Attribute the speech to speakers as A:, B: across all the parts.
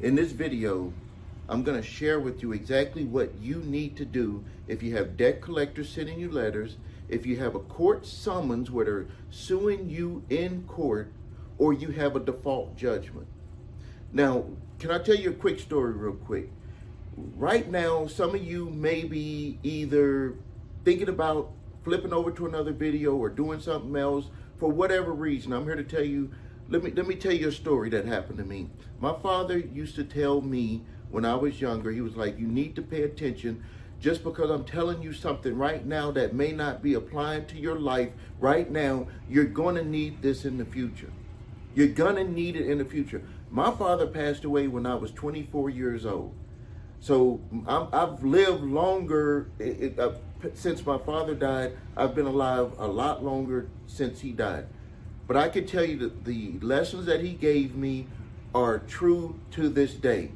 A: In this video, I'm going to share with you exactly what you need to do if you have debt collectors sending you letters, if you have a court summons where they're suing you in court, or you have a default judgment. Now, can I tell you a quick story real quick? Right now, some of you may be either thinking about flipping over to another video or doing something else for whatever reason. I'm here to tell you, let me tell you a story that happened to me. My father used to tell me when I was younger, he was like, you need to pay attention. Just because I'm telling you something right now that may not be applying to your life right now, you're going to need this in the future. You're going to need it in the future. My father passed away when I was 24 years old. So I've lived longer since my father died. I've been alive a lot longer since he died. But I can tell you that the lessons that he gave me are true to this day.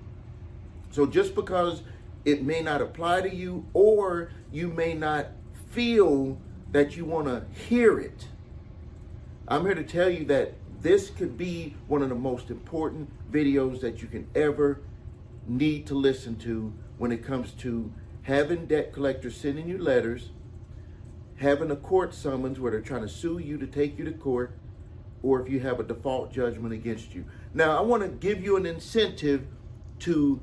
A: So just because it may not apply to you, or you may not feel that you want to hear it, I'm here to tell you that this could be one of the most important videos that you can ever need to listen to when it comes to having debt collectors sending you letters, having a court summons where they're trying to sue you to take you to court, or if you have a default judgment against you. Now, I want to give you an incentive to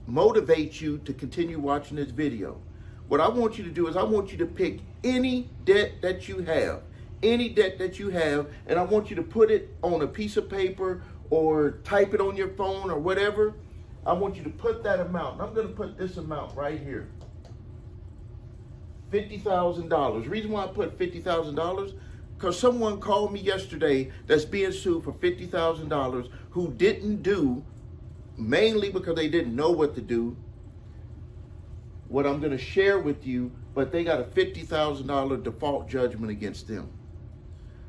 A: motivate you to continue watching this video. What I want you to do is I want you to pick any debt that you have, and I want you to put it on a piece of paper or type it on your phone or whatever. I want you to put that amount. And I'm going to put this amount right here. $50,000. The reason why I put $50,000, because someone called me yesterday that's being sued for $50,000 who didn't do, mainly because they didn't know what to do, what I'm going to share with you, but they got a $50,000 default judgment against them.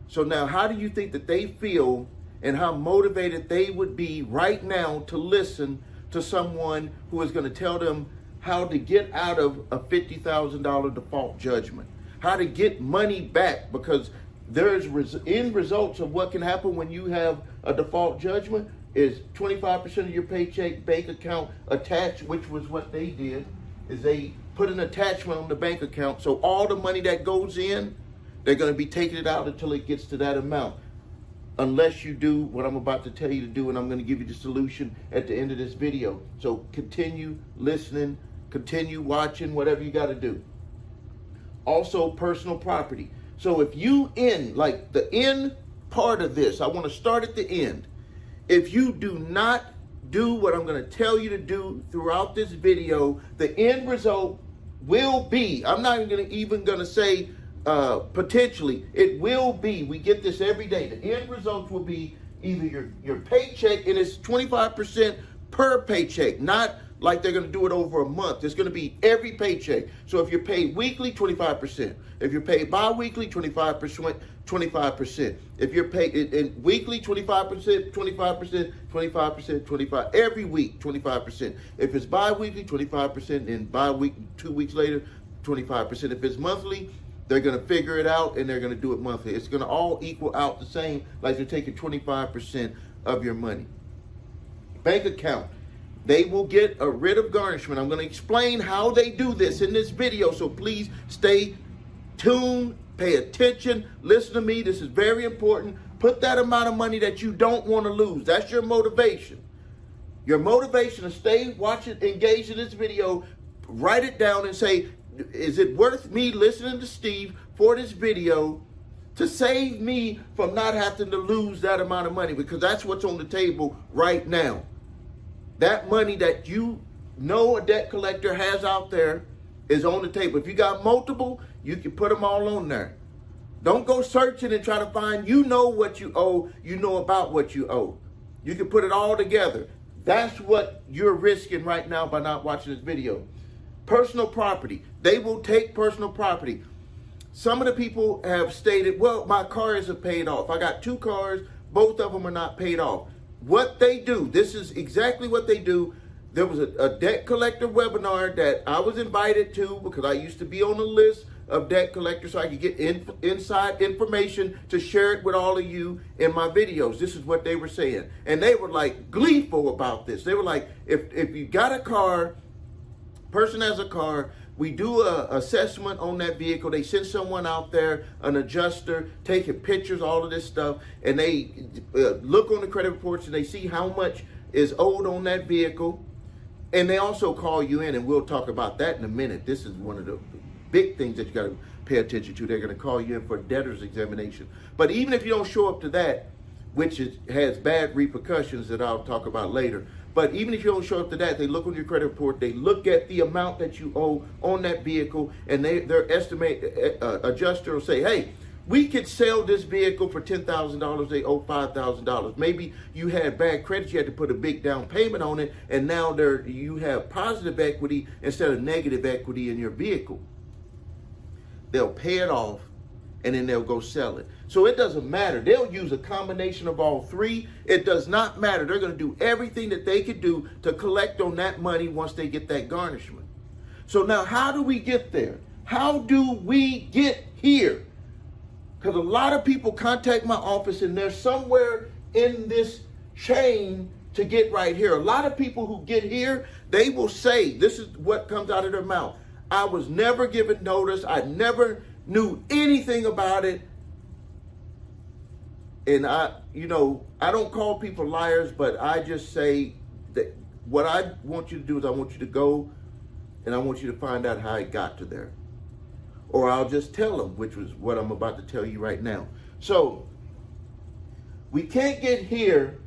A: So now, how do you think that they feel and how motivated they would be right now to listen to someone who is going to tell them how to get out of a $50,000 default judgment, how to get money back? Because there's end results of what can happen when you have a default judgment is 25% of your paycheck bank account attached, which was what they did, is they put an attachment on the bank account. So all the money that goes in, they're going to be taking it out until it gets to that amount. Unless you do what I'm about to tell you to do, and I'm going to give you the solution at the end of this video. So continue listening, continue watching, whatever you got to do. Also, personal property. So if you like the end part of this, I want to start at the end. If you do not do what I'm going to tell you to do throughout this video, the end result will be, I'm not even going to say potentially, it will be, we get this every day, the end result will be either your paycheck, and it's 25% per paycheck, not like they're going to do it over a month. It's going to be every paycheck. So if you're paid weekly, 25%. If you're paid bi-weekly, 25%, 25%. If you're paid in weekly, 25%, 25%, 25%, 25%. Every week, 25%. If it's bi-weekly, 25%, and bi-week, 2 weeks later, 25%. If it's monthly, they're going to figure it out and they're going to do it monthly. It's going to all equal out the same, like they're taking 25% of your money. Bank account. They will get a writ of garnishment. I'm going to explain how they do this in this video, so please stay tuned, pay attention, listen to me. This is very important. Put that amount of money that you don't want to lose. That's your motivation. Your motivation to stay watching, engage in this video, write it down and say, is it worth me listening to Steve for this video to save me from not having to lose that amount of money? Because that's what's on the table right now. That money that you know a debt collector has out there is on the table. If you got multiple, you can put them all on there. Don't go searching and try to find, you know what you owe, you know about what you owe. You can put it all together. That's what you're risking right now by not watching this video. Personal property. They will take personal property. Some of the people have stated, well, my cars are paid off. I got 2 cars, both of them are not paid off. What they do, this is exactly what they do. There was a debt collector webinar that I was invited to because I used to be on the list of debt collectors so I could get inside information to share it with all of you in my videos. This is what they were saying. And they were like gleeful about this. They were like, if you got a car, person has a car, we do a assessment on that vehicle. They send someone out there, an adjuster, taking pictures, all of this stuff, and they look on the credit reports and they see how much is owed on that vehicle. And they also call you in, and we'll talk about that in a minute. This is one of the big things that you got to pay attention to. They're going to call you in for a debtor's examination. But even if you don't show up to that, which has bad repercussions that I'll talk about later, but even if you don't show up to that, they look on your credit report, they look at the amount that you owe on that vehicle, and their estimate adjuster will say, hey, we could sell this vehicle for $10,000. They owe $5,000. Maybe you had bad credit. You had to put a big down payment on it, and now you have positive equity instead of negative equity in your vehicle. They'll pay it off, and then they'll go sell it. So it doesn't matter. They'll use a combination of all three. It does not matter. They're going to do everything that they could do to collect on that money once they get that garnishment. So now how do we get there? How do we get here? Because a lot of people contact my office and they're somewhere in this chain to get right here. A lot of people who get here, they will say, this is what comes out of their mouth. I was never given notice. I never knew anything about it. And I don't call people liars, but I just say that what I want you to do is I want you to go and I want you to find out how it got to there. Or I'll just tell them, which was what I'm about to tell you right now. So we can't get here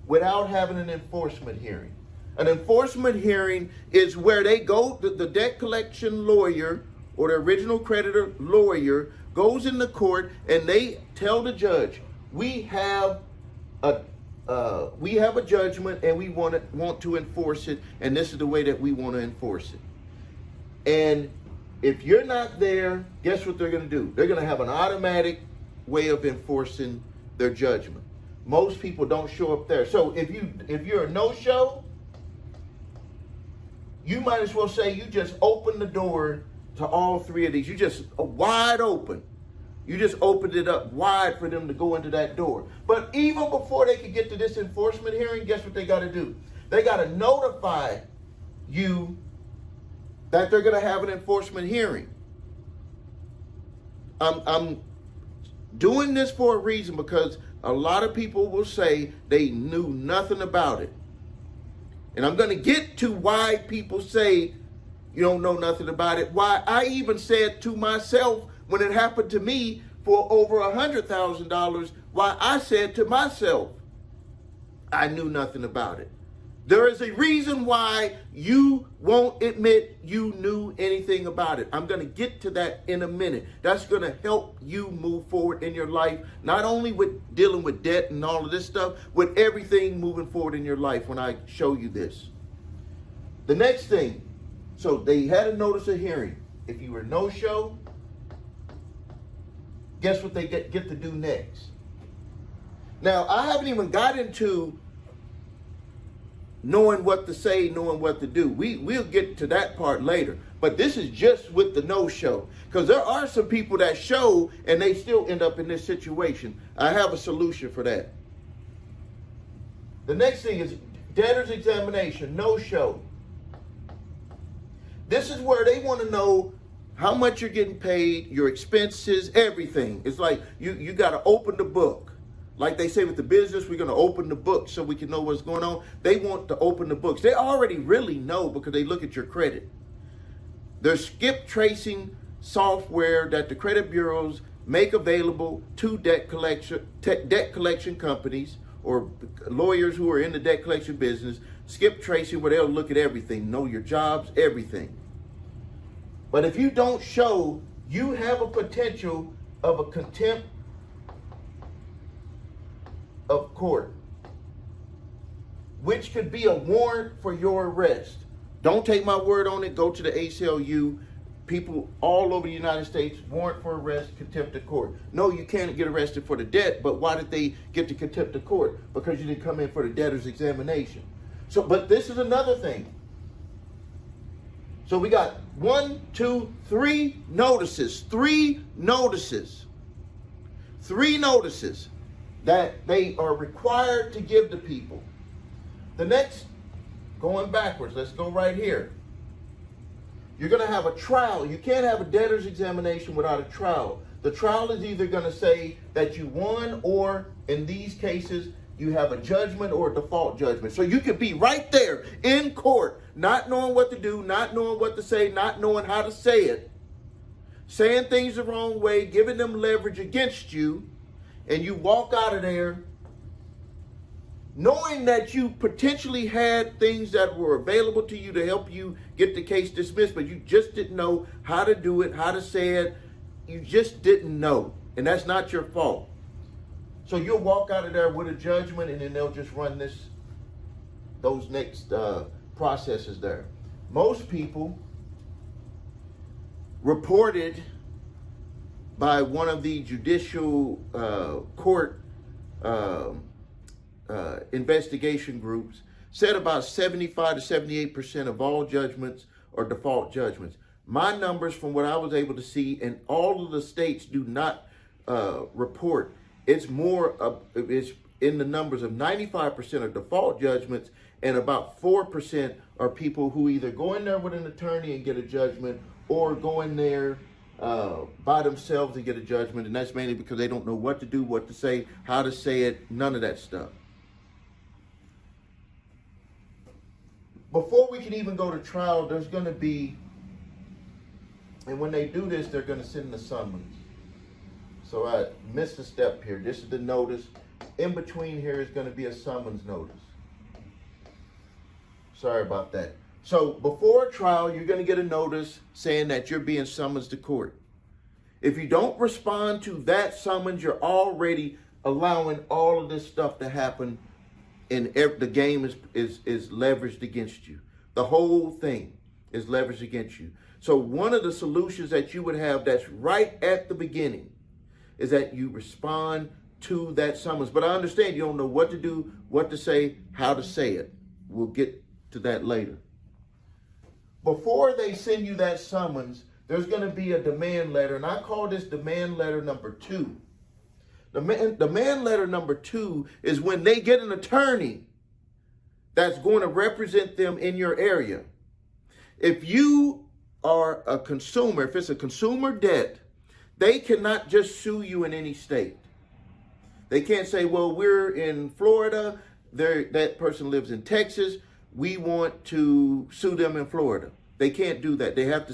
A: without having an enforcement hearing. An enforcement hearing is where they go, the debt collection lawyer or the original creditor lawyer goes in the court and they tell the judge, we have a judgment and we want to enforce it, and this is the way that we want to enforce it. And if you're not there, guess what they're going to do? They're going to have an automatic way of enforcing their judgment. Most people don't show up there. So if you're a no-show, you might as well say you just open the door to all three of these. You just wide open. You just opened it up wide for them to go into that door. But even before they could get to this enforcement hearing, guess what they got to do? They got to notify you that they're going to have an enforcement hearing. I'm doing this for a reason because a lot of people will say they knew nothing about it. And I'm going to get to why people say you don't know nothing about it. Why I even said to myself when it happened to me for over $100,000, why I said to myself, I knew nothing about it. There is a reason why you won't admit you knew anything about it. I'm going to get to that in a minute. That's going to help you move forward in your life, not only with dealing with debt and all of this stuff, with everything moving forward in your life when I show you this. The next thing, so they had a notice of hearing. If you were no-show, guess what they get to do next? Now, I haven't even got into knowing what to say, knowing what to do. We'll get to that part later. But this is just with the no-show. Because there are some people that show and they still end up in this situation. I have a solution for that. The next thing is debtor's examination, no-show. This is where they want to know how much you're getting paid, your expenses, everything. It's like you got to open the book. Like they say with the business, we're going to open the books so we can know what's going on. They want to open the books. They already really know because they look at your credit. There's skip tracing software that the credit bureaus make available to debt collection companies or lawyers who are in the debt collection business. Skip tracing where they'll look at everything, know your jobs, everything. But if you don't show, you have a potential of a contempt of court, which could be a warrant for your arrest. Don't take my word on it. Go to the ACLU. People all over the United States, warrant for arrest, contempt of court. No, you can't get arrested for the debt, but why did they get to contempt of court? Because you didn't come in for the debtor's examination. So, but this is another thing. So we got 1, 2, 3 notices. 3 notices. 3 notices that they are required to give to people. The next, going backwards, let's go right here. You're going to have a trial. You can't have a debtor's examination without a trial. The trial is either going to say that you won, or in these cases, you have a judgment or a default judgment. So you could be right there in court, not knowing what to do, not knowing what to say, not knowing how to say it, saying things the wrong way, giving them leverage against you, and you walk out of there knowing that you potentially had things that were available to you to help you get the case dismissed, but you just didn't know how to do it, how to say it. You just didn't know, and that's not your fault. So you'll walk out of there with a judgment, and then they'll just run those next processes there. Most people reported by one of the judicial court investigation groups said about 75 to 78% of all judgments are default judgments. My numbers, from what I was able to see, and all of the states do not report. It's in the numbers of 95% are default judgments, and about 4% are people who either go in there with an attorney and get a judgment, or go in there by themselves and get a judgment. And that's mainly because they don't know what to do, what to say, how to say it, none of that stuff. Before we can even go to trial, there's going to be, and when they do this, they're going to send the summons. So I missed a step here. This is the notice. In between here is going to be a summons notice. Sorry about that. So before a trial, you're going to get a notice saying that you're being summoned to court. If you don't respond to that summons, you're already allowing all of this stuff to happen, and the game is leveraged against you. The whole thing is leveraged against you. So one of the solutions that you would have that's right at the beginning is that you respond to that summons. But I understand you don't know what to do, what to say, how to say it. We'll get to that later. Before they send you that summons, there's going to be a demand letter, and I call this demand letter number 2. Demand letter number 2 is when they get an attorney that's going to represent them in your area. If you are a consumer, if it's a consumer debt, they cannot just sue you in any state. They can't say, well, we're in Florida, that person lives in Texas, we want to sue them in Florida. They can't do that. They have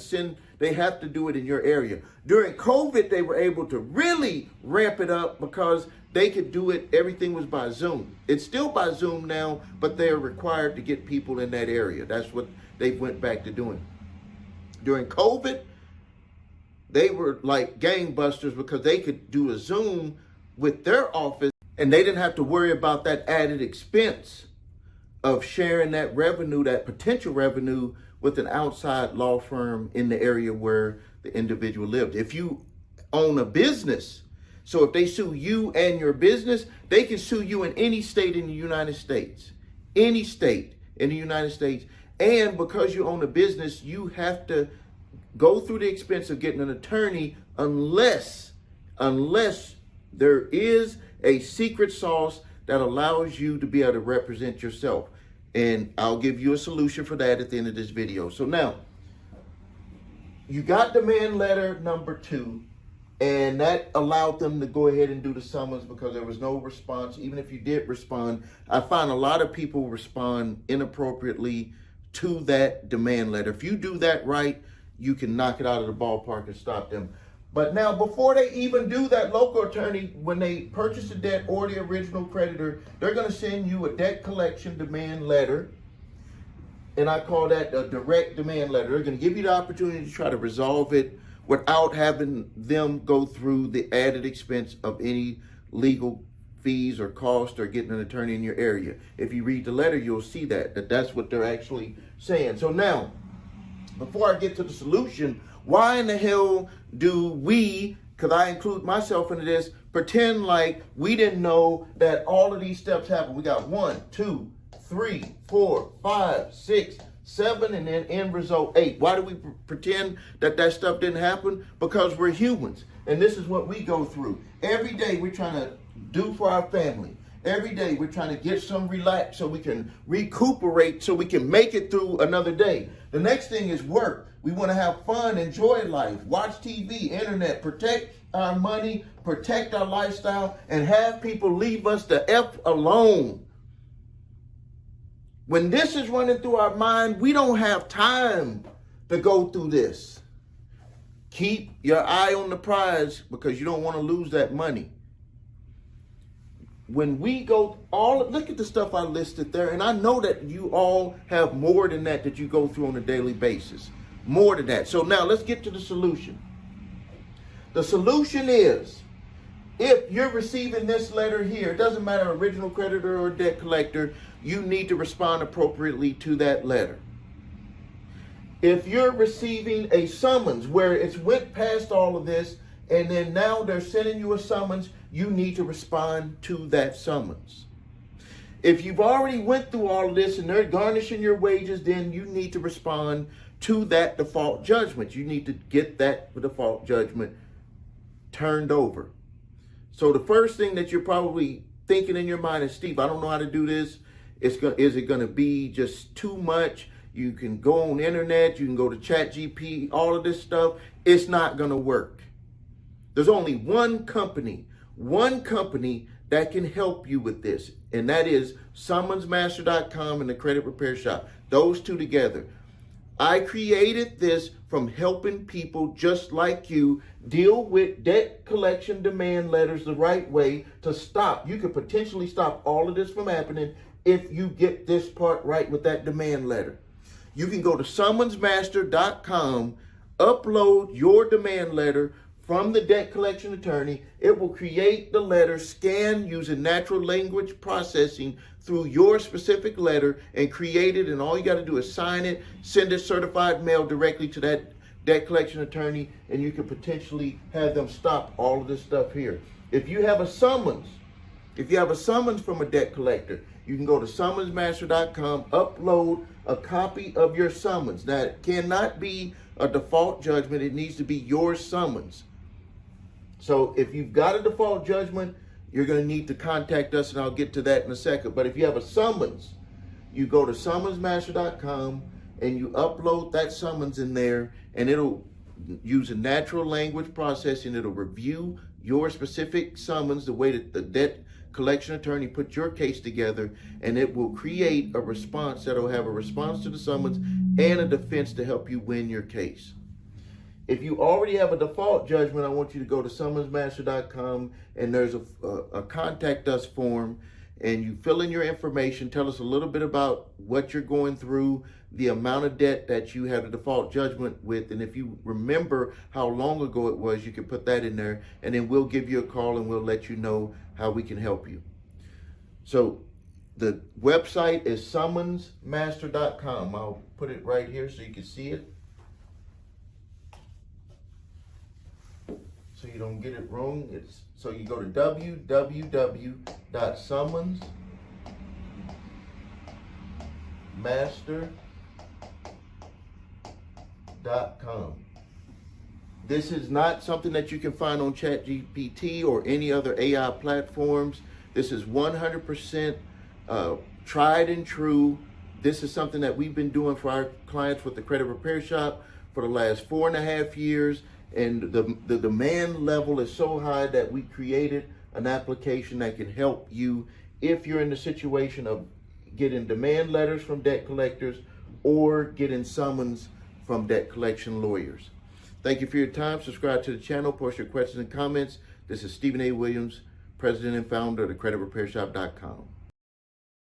A: to do it in your area. During COVID, they were able to really ramp it up because they could do it. Everything was by Zoom. It's still by Zoom now, but they're required to get people in that area. That's what they went back to doing. During COVID, they were like gangbusters because they could do a Zoom with their office, and they didn't have to worry about that added expense of sharing that revenue, that potential revenue, with an outside law firm in the area where the individual lived. If you own a business, so if they sue you and your business, they can sue you in any state in the United States. Any state in the United States. And because you own a business, you have to go through the expense of getting an attorney unless there is a secret sauce that allows you to be able to represent yourself. And I'll give you a solution for that at the end of this video. So now, you got demand letter number 2, and that allowed them to go ahead and do the summons because there was no response. Even if you did respond, I find a lot of people respond inappropriately to that demand letter. If you do that right, you can knock it out of the ballpark and stop them. But now, before they even do that, local attorney, when they purchase the debt or the original creditor, they're going to send you a debt collection demand letter. And I call that a direct demand letter. They're going to give you the opportunity to try to resolve it without having them go through the added expense of any legal fees or cost or getting an attorney in your area. If you read the letter, you'll see that's what they're actually saying. So now, before I get to the solution, why in the hell do we, because I include myself into this, pretend like we didn't know that all of these steps happen? We got 1, 2, 3, 4, 5, 6, 7 and then end result 8. Why do we pretend that that stuff didn't happen? Because we're humans. And this is what we go through. Every day we're trying to do for our family. Every day we're trying to get some relax so we can recuperate, so we can make it through another day. The next thing is work. We want to have fun, enjoy life, watch TV, internet, protect our money, protect our lifestyle, and have people leave us the F alone. When this is running through our mind, we don't have time to go through this. Keep your eye on the prize because you don't want to lose that money. When we go, look at the stuff I listed there, and I know that you all have more than that you go through on a daily basis. More than that. So now let's get to the solution. The solution is, if you're receiving this letter here, it doesn't matter original creditor or debt collector, you need to respond appropriately to that letter. If you're receiving a summons where it's went past all of this and then now they're sending you a summons, you need to respond to that summons. If you've already went through all of this and they're garnishing your wages, then you need to respond to that default judgment. You need to get that default judgment turned over. So the first thing that you're probably thinking in your mind is, Steve, I don't know how to do this. Is it going to be just too much? You can go on the internet, you can go to ChatGPT, all of this stuff. It's not going to work. There's only one company that can help you with this, and that is summonsmaster.com and the Credit Repair Shop. Those two together. I created this from helping people just like you deal with debt collection demand letters the right way to stop. You could potentially stop all of this from happening if you get this part right with that demand letter. You can go to summonsmaster.com, upload your demand letter from the debt collection attorney. It will create the letter, scan using natural language processing through your specific letter and create it. And all you got to do is sign it, send it certified mail directly to that debt collection attorney, and you can potentially have them stop all of this stuff here. If you have a summons from a debt collector, you can go to summonsmaster.com, upload a copy of your summons. Now, it cannot be a default judgment. It needs to be your summons. So if you've got a default judgment, you're going to need to contact us, and I'll get to that in a second. But if you have a summons, you go to summonsmaster.com and you upload that summons in there, and it'll use a natural language processing. It'll review your specific summons, the way that the debt collection attorney put your case together, and it will create a response that'll have a response to the summons and a defense to help you win your case. If you already have a default judgment, I want you to go to summonsmaster.com, and there's a contact us form, and you fill in your information, tell us a little bit about what you're going through, the amount of debt that you have a default judgment with, and if you remember how long ago it was, you can put that in there, and then we'll give you a call and we'll let you know how we can help you. So the website is summonsmaster.com. I'll put it right here so you can see it, so you don't get it wrong. So you go to www.summonsmaster.com. This is not something that you can find on ChatGPT or any other AI platforms. This is 100% tried and true. This is something that we've been doing for our clients with the Credit Repair Shop for the last 4.5 years. And the demand level is so high that we created an application that can help you if you're in the situation of getting demand letters from debt collectors or getting summons from debt collection lawyers. Thank you for your time. Subscribe to the channel. Post your questions and comments. This is Stephen A. Williams, President and founder of the CreditRepairShop.com.